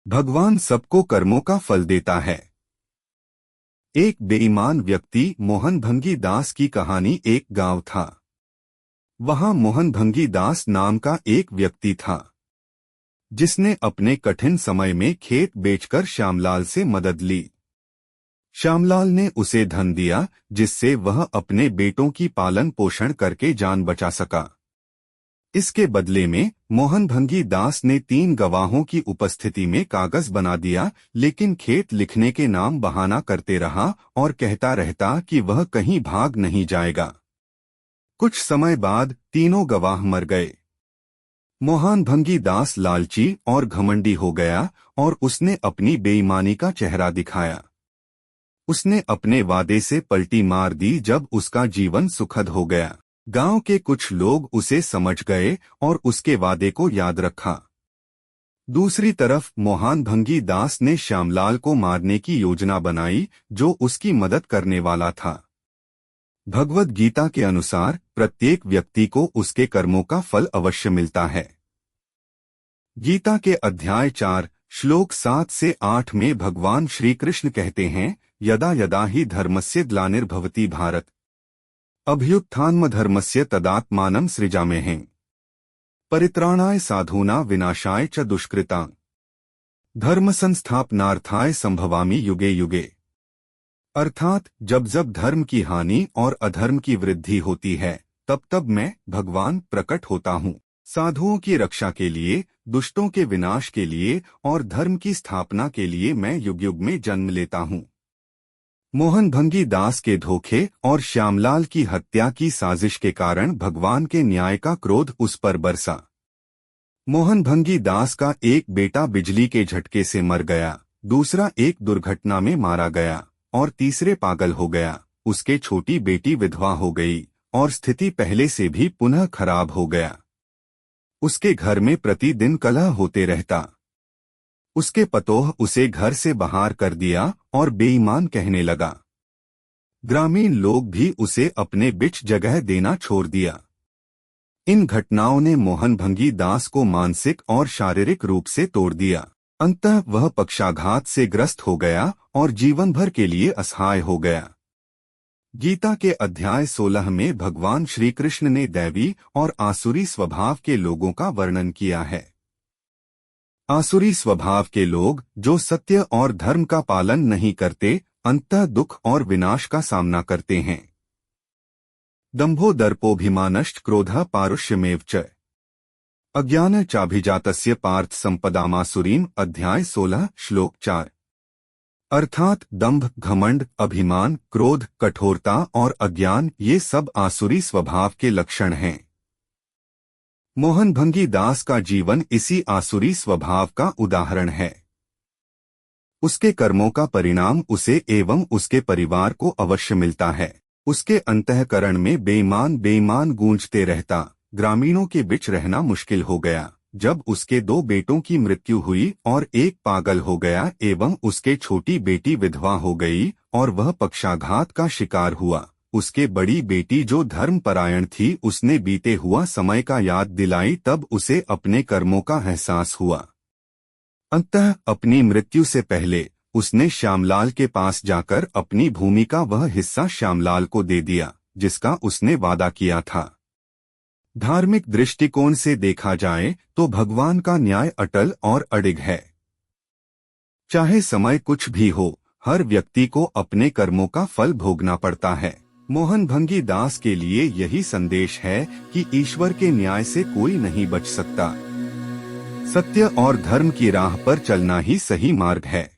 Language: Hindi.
भगवान सबको कर्मों का फल देता है। एक बेईमान व्यक्ति मोहन भंगी दास की कहानी। एक गांव था। वहां मोहन भंगी दास नाम का एक व्यक्ति था, जिसने अपने कठिन समय में खेत बेचकर श्यामलाल से मदद ली। श्यामलाल ने उसे धन दिया, जिससे वह अपने बेटों की पालन पोषण करके जान बचा सका। इसके बदले में मोहन भंगी दास ने 3 गवाहों की उपस्थिति में कागज बना दिया, लेकिन खेत लिखने के नाम बहाना करते रहा और कहता रहता कि वह कहीं भाग नहीं जाएगा। कुछ समय बाद तीनों गवाह मर गए। मोहन भंगी दास लालची और घमंडी हो गया और उसने अपनी बेईमानी का चेहरा दिखाया। उसने अपने वादे से पलटी मार दी जब उसका जीवन सुखद हो गया। गांव के कुछ लोग उसे समझ गए और उसके वादे को याद रखा। दूसरी तरफ मोहन भंगी दास ने श्यामलाल को मारने की योजना बनाई, जो उसकी मदद करने वाला था। भगवद गीता के अनुसार प्रत्येक व्यक्ति को उसके कर्मों का फल अवश्य मिलता है। गीता के अध्याय 4 श्लोक 7 से 8 में भगवान श्री कृष्ण कहते हैं, यदा यदा हि धर्मस्य ग्लानिर्भवति भारत अभ्युत्थानमधर्मस्य तदात्मानं सृजाम्यहम् परित्राणाय साधूना विनाशाय च दुष्कृतां धर्म संस्थापनार्थाय संभवामि युगे युगे। अर्थात जब जब धर्म की हानि और अधर्म की वृद्धि होती है, तब तब मैं भगवान प्रकट होता हूँ, साधुओं की रक्षा के लिए, दुष्टों के विनाश के लिए और धर्म की स्थापना के लिए मैं युग युग में जन्म लेता हूँ। मोहन भंगी दास के धोखे और श्यामलाल की हत्या की साजिश के कारण भगवान के न्याय का क्रोध उस पर बरसा। मोहन भंगी दास का एक बेटा बिजली के झटके से मर गया, दूसरा एक दुर्घटना में मारा गया और तीसरे पागल हो गया। उसके छोटी बेटी विधवा हो गई और स्थिति पहले से भी पुनः खराब हो गया। उसके घर में प्रतिदिन कलह होते रहता। उसके पतोह उसे घर से बाहर कर दिया और बेईमान कहने लगा। ग्रामीण लोग भी उसे अपने बिच जगह देना छोड़ दिया। इन घटनाओं ने मोहन भंगी दास को मानसिक और शारीरिक रूप से तोड़ दिया। अंततः वह पक्षाघात से ग्रस्त हो गया और जीवन भर के लिए असहाय हो गया। गीता के अध्याय 16 में भगवान श्री कृष्ण ने दैवी और आसुरी स्वभाव के लोगों का वर्णन किया है। आसुरी स्वभाव के लोग जो सत्य और धर्म का पालन नहीं करते, अंततः दुख और विनाश का सामना करते हैं। दंभो दर्पोभिमानश्च क्रोधः पारुष्यमेव च अज्ञान चाभिजातस्य पार्थ संपदामासुरीम। अध्याय 16 श्लोक 4। अर्थात दंभ, घमंड, अभिमान, क्रोध, कठोरता और अज्ञान ये सब आसुरी स्वभाव के लक्षण हैं। मोहन भंगी दास का जीवन इसी आसुरी स्वभाव का उदाहरण है। उसके कर्मों का परिणाम उसे एवं उसके परिवार को अवश्य मिलता है। उसके अंतःकरण में बेईमान गूंजते रहता। ग्रामीणों के बीच रहना मुश्किल हो गया जब उसके 2 बेटों की मृत्यु हुई और एक पागल हो गया एवं उसके छोटी बेटी विधवा हो गई और वह पक्षाघात का शिकार हुआ। उसके बड़ी बेटी जो धर्मपरायण थी, उसने बीते हुआ समय का याद दिलाई, तब उसे अपने कर्मों का एहसास हुआ। अंततः अपनी मृत्यु से पहले उसने श्यामलाल के पास जाकर अपनी भूमि का वह हिस्सा श्यामलाल को दे दिया, जिसका उसने वादा किया था। धार्मिक दृष्टिकोण से देखा जाए तो भगवान का न्याय अटल और अडिग है। चाहे समय कुछ भी हो, हर व्यक्ति को अपने कर्मों का फल भोगना पड़ता है। मोहन भंगी दास के लिए यही संदेश है कि ईश्वर के न्याय से कोई नहीं बच सकता। सत्य और धर्म की राह पर चलना ही सही मार्ग है।